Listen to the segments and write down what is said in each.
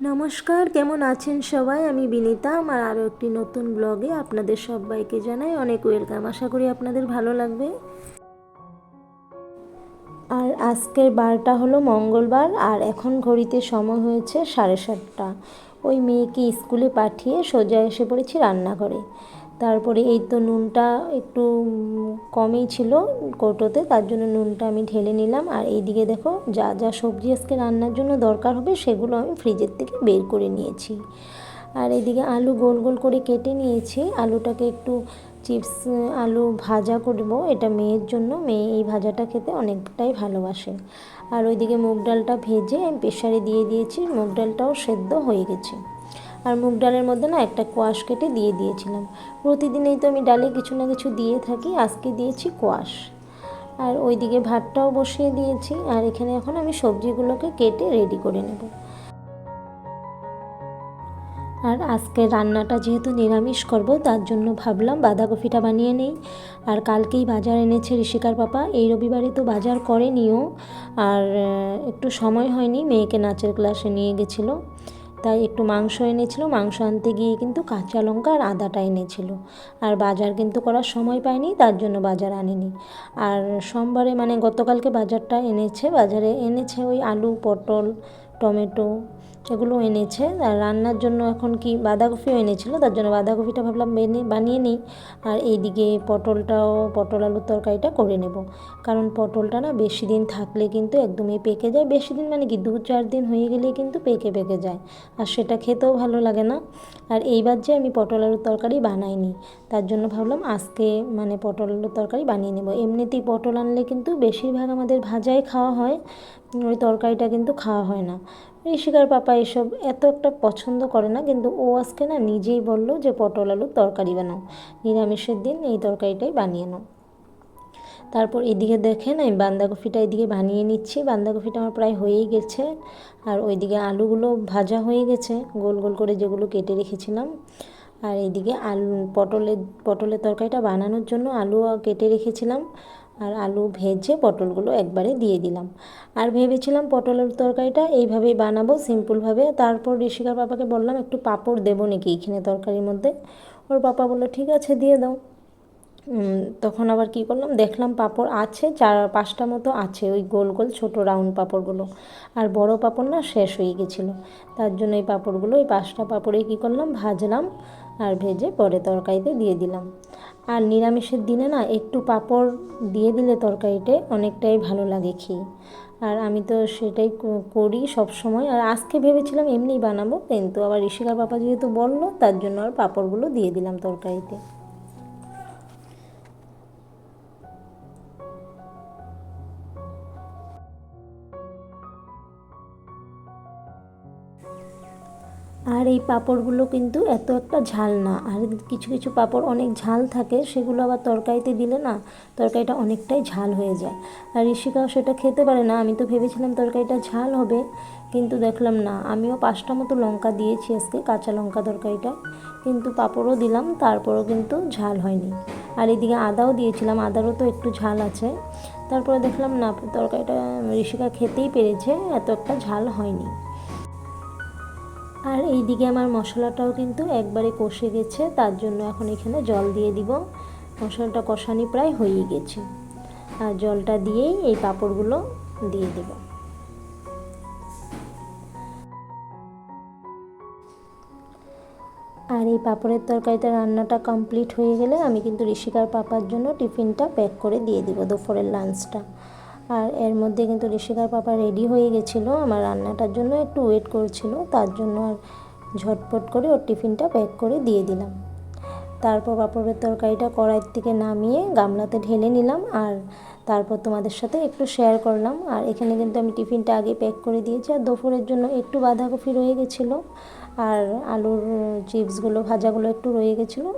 নমস্কার, কেমন আছেন সবাই? আমি বিনিতা। আমার আরও একটি নতুন ব্লগে আপনাদের সবাইকে জানাই অনেক ওয়েলকাম। আশা করি আপনাদের ভালো লাগবে। আর আজকের বারটা হলো মঙ্গলবার, আর এখন ঘড়িতে সময় হয়েছে 7:30। ওই মেয়েকে স্কুলে পাঠিয়ে সোজা এসে পড়েছি রান্নাঘরে। তারপরে এই তো নুনটা একটু কমই ছিল কৌটোতে, তার জন্য নুনটা আমি ঢেলে নিলাম। আর এইদিকে দেখো যা যা সবজি আজকে রান্নার জন্য দরকার হবে সেগুলো আমি ফ্রিজের থেকে বের করে নিয়েছি। আর এদিকে আলু গোল গোল করে কেটে নিয়েছি। আলুটাকে একটু চিপস আলু ভাজা করব, এটা মেয়ের জন্য। মেয়ে এই ভাজাটা খেতে অনেকটাই ভালোবাসে। আর ওইদিকে মুগ ডালটা ভেজে আমি প্রেসারে দিয়ে দিয়েছি, মুগ ডালটাও সেদ্ধ হয়ে গেছে। আর মুগ ডালের মধ্যে না একটা কোয়াশ কেটে দিয়ে দিয়েছিলাম। প্রতিদিনই তো আমি ডালে কিছু না কিছু দিয়ে থাকি, আজকে দিয়েছি কোয়াশ। আর ওইদিকে ভাতটাও বসিয়ে দিয়েছি। আর এখানে এখন আমি সবজিগুলোকে কেটে রেডি করে নেব। আর আজকে রান্নাটা যেহেতু নিরামিষ করব, তার জন্য ভাবলাম বাঁধাকপিটা বানিয়ে নেই। আর কালকেই বাজার এনেছে ঋষিকার পাপা, এই রবিবারে তো বাজার করেনিও। আর একটু সময় হয়নি, মেয়েকে নাচের ক্লাসে নিয়ে গেছিলো, তাই একটু মাংস এনেছিল। মাংস আনতে গিয়ে কিন্তু কাঁচা লঙ্কা আর আদাটা এনেছিল। আর বাজার কিন্তু করার সময় পায়নি, তার জন্য বাজার আনেনি। আর সোমবারে মানে গতকালকে বাজারটা এনেছে, বাজারে এনেছে ওই আলু, পটল, টমেটো এগুলো এনেছে। আর রান্নার জন্য এখন কি বাঁধাকপিও এনেছিল, তার জন্য বাঁধাকপিটা ভাবলাম বানিয়ে নিই। আর এইদিকে পটল আলুর তরকারিটা করে নেব। কারণ পটলটা না বেশি দিন থাকলে কিন্তু একদমই পেকে যায়। বেশি দিন মানে কি 2-4 দিন হয়ে গেলে কিন্তু পেকে যায়, আর সেটা খেতেও ভালো লাগে না। আর এইবার যে আমি পটল আলুর তরকারি বানাইনি, তার জন্য ভাবলাম আজকে মানে পটল আলুর তরকারি বানিয়ে নেব। এমনিতেই পটল আনলে কিন্তু বেশিরভাগ আমাদের ভাজাই খাওয়া হয়, ওই তরকারিটা কিন্তু খাওয়া হয় না। ঋষিকার পাপা এসব এত একটা পছন্দ করে না, কিন্তু ও আজকে না নিজেই বলল যে পটল আলুর তরকারি বানাও, নিরামিষের দিন এই তরকারিটাই বানিয়ে নাও। তারপর এদিকে দেখেন আমি বাঁধাকপিটা এদিকে বানিয়ে নিচ্ছি। বাঁধাকপিটা আমার প্রায় হয়েই গেছে। আর ওইদিকে আলুগুলো ভাজা হয়ে গেছে গোল গোল করে, যেগুলো কেটে রেখেছিলাম। আর এইদিকে পটলের তরকারিটা বানানোর জন্য আলু কেটে রেখেছিলাম। আর আলু ভেজে পটলগুলো একবারে দিয়ে দিলাম। আর ভেবেছিলাম পটলের তরকারিটা এইভাবেই বানাবো সিম্পলভাবে। তারপর ঋষিকার পাপাকে বললাম একটু পাঁপড় দেবো নাকি এইখানে তরকারির মধ্যে। ওর পাপা বললো ঠিক আছে দিয়ে দাও। তখন আবার কী করলাম, দেখলাম পাঁপড় আছে 4-5টা মতো আছে, ওই গোল গোল ছোটো রাউন্ড পাঁপড়গুলো। আর বড় পাঁপড় না শেষ হয়ে গেছিলো, তার জন্য এই পাঁপড়গুলো, এই 5টা পাঁপড়ে কী করলাম ভাজলাম। আর ভেজে পরে তরকারিতে দিয়ে দিলাম। আর নিরামিষের দিনে না একটু পাঁপড় দিয়ে দিলে তরকারিতে অনেকটাই ভালো লাগে খেয়ে। আর আমি তো সেটাই করি সব সময়। আর আজকে ভেবেছিলাম এমনিই বানাবো, কিন্তু আবার ঋষিকার পাপা যেহেতু বললো, তার জন্য আর পাঁপড়গুলো দিয়ে দিলাম তরকারিতে। আর এই পাঁপড়গুলো কিন্তু এত একটা ঝাল না। আর কিছু কিছু পাঁপড় অনেক ঝাল থাকে, সেগুলো আবার তরকারিতে দিলে না তরকারিটা অনেকটাই ঝাল হয়ে যায়। আর ঋষিকাও সেটা খেতে পারে না। আমি তো ভেবেছিলাম তরকারিটা ঝাল হবে, কিন্তু দেখলাম না। আমিও 5টা মতো লঙ্কা দিয়েছি আজকে, কাঁচা লঙ্কা তরকারিটা, কিন্তু পাঁপড়ও দিলাম, তারপরও কিন্তু ঝাল হয়নি। আর এদিকে আদাও দিয়েছিলাম, আদারও তো একটু ঝাল আছে। তারপরে দেখলাম না তরকারিটা ঋষিকা খেতেই পেরেছে, এত একটা ঝাল হয়নি। আর এইদিকে আমার মশলাটাও কিন্তু একবারে কষে গেছে, তার জন্য এখন এখানে জল দিয়ে দিব। মশলাটা কষানি প্রায় হয়েই গেছে। আর জলটা দিয়েই এই পাঁপড়গুলো দিয়ে দেব। আর এই পাঁপড়ের তরকারিটা রান্নাটা কমপ্লিট হয়ে গেলে আমি কিন্তু ঋষিকার পাপার জন্য টিফিনটা প্যাক করে দিয়ে দিব, দুপুরের লাঞ্চটা। আর এর মধ্যে কিন্তু ঋষিকার পাপা রেডি হয়ে গেছিলো, আমার রান্নাটার জন্য একটু ওয়েট করছিল, তার জন্য আর ঝটপট করে ওর টিফিনটা প্যাক করে দিয়ে দিলাম। তারপর পাঁপড়ের তরকারিটা কড়াইয়ের থেকে নামিয়ে গামলাতে ঢেলে নিলাম। আর তারপর তোমাদের সাথে একটু শেয়ার করলাম। আর এখানে কিন্তু আমি টিফিনটা আগে প্যাক করে দিয়েছি। আর দুপুরের জন্য একটু বাঁধাকপি রয়ে গেছিলো, আর আলুর চিপসগুলো ভাজাগুলো একটু রয়ে গেছিলো।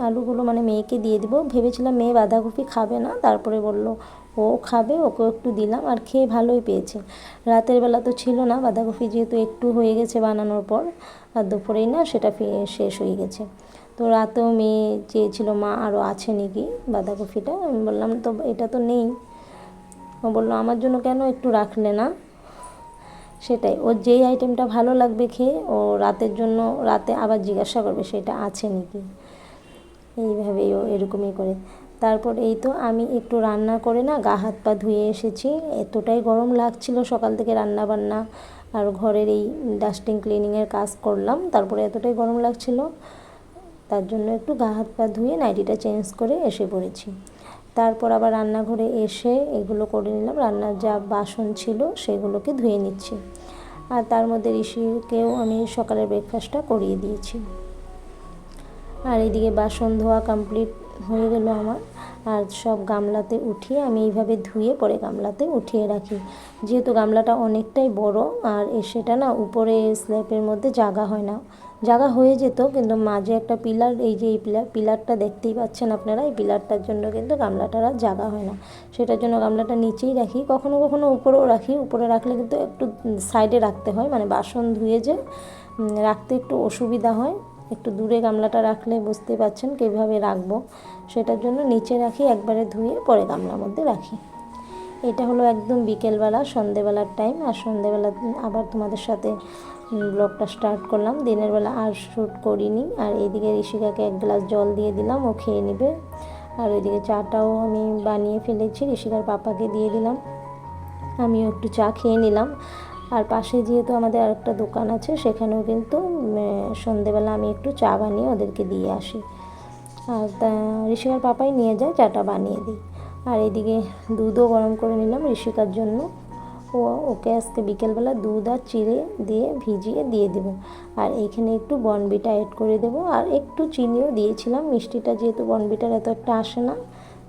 আলুগুলো মানে মেয়েকে দিয়ে দিব ভেবেছিলাম, মেয়ে বাঁধাকপি খাবে না, তারপরে বলল ও খাবে, ওকেও একটু দিলাম। আর খেয়ে ভালোই পেয়েছে। রাতের বেলা তো ছিল না বাঁধাকপি, যেহেতু একটু হয়ে গেছে বানানোর পর, আর দুপুরেই না সেটা শেষ হয়ে গেছে। তো রাতেও মেয়ে চেয়েছিল মা আরও আছে নাকি বাঁধাকপিটা, আমি বললাম তো এটা তো নেই। ও বললো আমার জন্য কেন একটু রাখলে না। সেটাই, ওর যেই আইটেমটা ভালো লাগবে খেয়ে ও রাতের জন্য রাতে আবার জিজ্ঞাসা করবে সেটা আছে নাকি, এইভাবেই ও এরকমই করে। তারপর এই তো আমি একটু রান্না করে না গা হাত পা ধুয়ে এসেছি, এতটাই গরম লাগছিল সকাল থেকে রান্না বান্না আর ঘরের এই ডাস্টিং ক্লিনিংয়ের কাজ করলাম, তারপরে এতটাই গরম লাগছিল তার জন্য একটু গা হাত পা ধুয়ে নাইটিটা চেঞ্জ করে এসে পড়েছি। তারপর আবার রান্নাঘরে এসে এগুলো করে নিলাম, রান্নার যা বাসন ছিল সেগুলোকে ধুয়ে নিচ্ছি। আর তার মধ্যে ঋষিকেও আমি সকালের ব্রেকফাস্টটা করিয়ে দিয়েছি। আর এইদিকে বাসন ধোয়া কমপ্লিট হয়ে গেল আমার, আর সব গামলাতে উঠিয়ে আমি এইভাবে ধুয়ে পরে গামলাতে উঠিয়ে রাখি, যেহেতু গামলাটা অনেকটাই বড় আর সেটা না উপরে স্ল্যাবের মধ্যে জায়গা হয় না, জায়গা হয়ে যেত কিন্তু মাঝে একটা পিলার, এই যে এই পিলারটা দেখতেই পাচ্ছেন আপনারা, এই পিলারটার জন্য কিন্তু গামলাটার আর জায়গা হয় না, সেটার জন্য গামলাটা নিচেই রাখি, কখনো কখনো উপরেও রাখি, উপরে রাখলে কিন্তু একটু সাইডে রাখতে হয়, মানে বাসন ধুয়ে যে রাখতে একটু অসুবিধা হয়, একটু দূরে গামলাটা রাখলে বুঝতে পারছেন কীভাবে রাখবো, সেটার জন্য নিচে রাখি, একবারে ধুয়ে পরে গামলার মধ্যে রাখি। এটা হলো একদম বিকেলবেলা সন্ধেবেলার টাইম, আর সন্ধেবেলা আবার তোমাদের সাথে ব্লগটা স্টার্ট করলাম, দিনের বেলা আর শ্যুট করিনি। আর এইদিকে ঋষিকাকে এক গ্লাস জল দিয়ে দিলাম, ও খেয়ে নেবে, আর ওইদিকে চাটাও আমি বানিয়ে ফেলেছি, ঋষিকার পাপাকে দিয়ে দিলাম, আমিও একটু চা খেয়ে নিলাম। আর পাশে যেহেতু আমাদের আরেকটা দোকান আছে সেখানেও কিন্তু সন্ধেবেলা আমি একটু চা বানিয়ে ওদেরকে দিয়ে আসি, আর ঋষিকার পাপাই নিয়ে যায়, চাটা বানিয়ে দিই। আর এদিকে দুধও গরম করে নিলাম ঋষিকার জন্য, ওকে আজকে বিকেলবেলা দুধ আর চিড়ে দিয়ে ভিজিয়ে দিয়ে দেবো, আর এইখানে একটু বর্নভিটা অ্যাড করে দেবো, আর একটু চিনিও দিয়েছিলাম, মিষ্টিটা যেহেতু বর্নভিটার এত একটা আসে না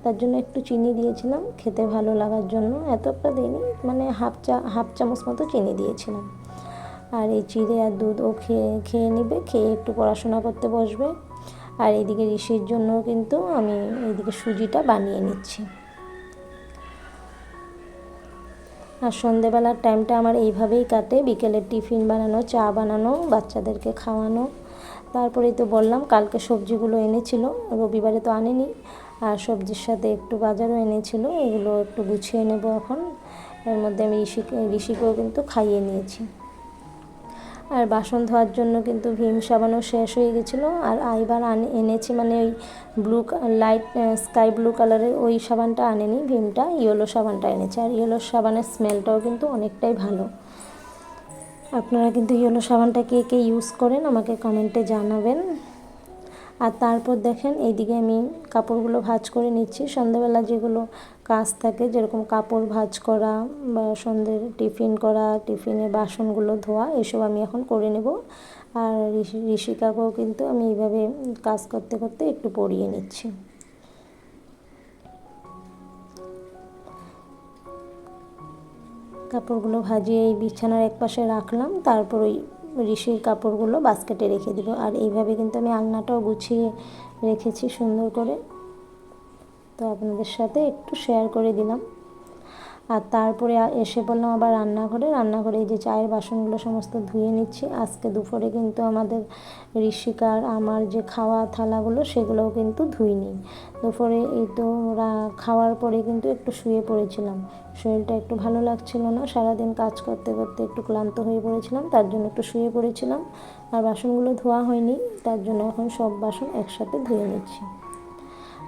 তার জন্য একটু চিনি দিয়েছিলাম খেতে ভালো লাগার জন্য, এতটা দিইনি, মানে হাফ চামচ মতো চিনি দিয়েছিলাম। আর এই চিড়ে আর দুধ ও খেয়ে নেবে, খেয়ে একটু পড়াশোনা করতে বসবে। আর এইদিকে ঋষির জন্য কিন্তু আমি এইদিকে সুজিটা বানিয়ে নিচ্ছি। আর সন্ধেবেলার টাইমটা আমার এইভাবেই কাটে, বিকেলের টিফিন বানানো, চা বানানো, বাচ্চাদেরকে খাওয়ানো। তারপরেই তো বললাম কালকে সবজিগুলো এনেছিল, রবিবারে তো আনেনি, আর সবজির সাথে একটু বাজারও এনেছিল, এগুলো একটু গুছিয়ে নেব এখন। এর মধ্যে আমি ঋষিকেও কিন্তু খাইয়ে নিয়েছি। আর বাসন ধোয়ার জন্য কিন্তু ভীম সাবানও শেষ হয়ে গেছিলো, আর আইবার এনেছি, মানে ওই লাইট স্কাই ব্লু কালারের ওই সাবানটা আনেনি ভীমটা, ইয়েলো সাবানটা এনেছে, আর ইয়েলো সাবানের স্মেলটাও কিন্তু অনেকটাই ভালো। আপনারা কিন্তু ইয়েলো সাবানটা কে কে ইউজ করেন আমাকে কমেন্টে জানাবেন। আর তারপর দেখেন এইদিকে আমি কাপড়গুলো ভাঁজ করে নিচ্ছি, সন্ধ্যাবেলা যেগুলো কাজ থাকে যেরকম কাপড় ভাঁজ করা বা সন্ধ্যের টিফিন করা, টিফিনের বাসনগুলো ধোয়া, এসব আমি এখন করে নেব। আর ঋষিকাকেও কিন্তু আমি এইভাবে কাজ করতে করতে একটু পরিয়ে নিচ্ছি। কাপড়গুলো ভাজিয়ে এই বিছানার এক পাশে রাখলাম, তারপর ওই ঋষির কাপড়গুলো বাস্কেটে রেখে দেবো। আর এইভাবে কিন্তু আমি আলনাটাও গুছিয়ে রেখেছি সুন্দর করে, তো আপনাদের সাথে একটু শেয়ার করে দিলাম। আর তারপরে এসে পড়লাম আবার রান্নাঘরে এই যে চায়ের বাসনগুলো সমস্ত ধুয়ে নিচ্ছি। আজকে দুপুরে কিন্তু আমাদের ঋষিকার আমার যে খাওয়া থালাগুলো সেগুলোও কিন্তু ধুইনি। দুপুরে এই তো খাওয়ার পরে কিন্তু একটু শুয়ে পড়েছিলাম, শরীরটা একটু ভালো লাগছিল না, সারাদিন কাজ করতে করতে একটু ক্লান্ত হয়ে পড়েছিলাম, তার জন্য একটু শুয়ে পড়েছিলাম। আর বাসনগুলো ধোয়া হয়নি, তার জন্য এখন সব বাসন একসাথে ধুয়ে নিচ্ছি।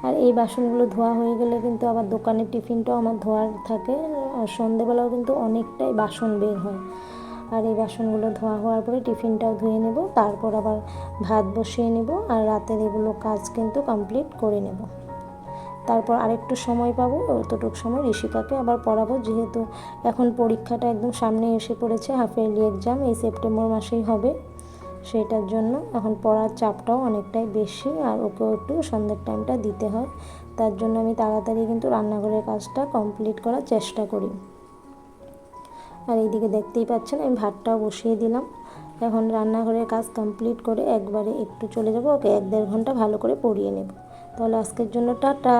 আর এই বাসনগুলো ধোয়া হয়ে গেলে কিন্তু আবার দোকানের টিফিনটাও আমার ধোয়ার থাকে, আর সন্ধেবেলাও কিন্তু অনেকটাই বাসন বের হয়। আর এই বাসনগুলো ধোয়া হওয়ার পরে টিফিনটাও ধুয়ে নেব, তারপর আবার ভাত বসিয়ে নেব, আর রাতের এগুলো কাজ কিন্তু কমপ্লিট করে নেব। তারপর আরেকটু সময় পাবো, অতটুকু সময় ঋষিকাকে আবার পড়াবো, যেহেতু এখন পরীক্ষাটা একদম সামনে এসে পড়েছে, হাফ ইয়ারলি এক্সাম এই সেপ্টেম্বর মাসেই হবে, সেটার জন্য এখন পড়ার চাপটাও অনেকটাই বেশি, আর ওকেও একটু সন্ধ্যের টাইমটা দিতে হয়, তার জন্য আমি তাড়াতাড়ি কিন্তু রান্নাঘরের কাজটা কমপ্লিট করার চেষ্টা করি। আর এইদিকে দেখতেই পাচ্ছেন আমি ভাতটাও বসিয়ে দিলাম, এখন রান্নাঘরের কাজ কমপ্লিট করে একবারে একটু চলে যাব, ওকে 1-1.5 ঘন্টা ভালো করে পড়িয়ে নেব। তাহলে আজকের জন্য টাটা।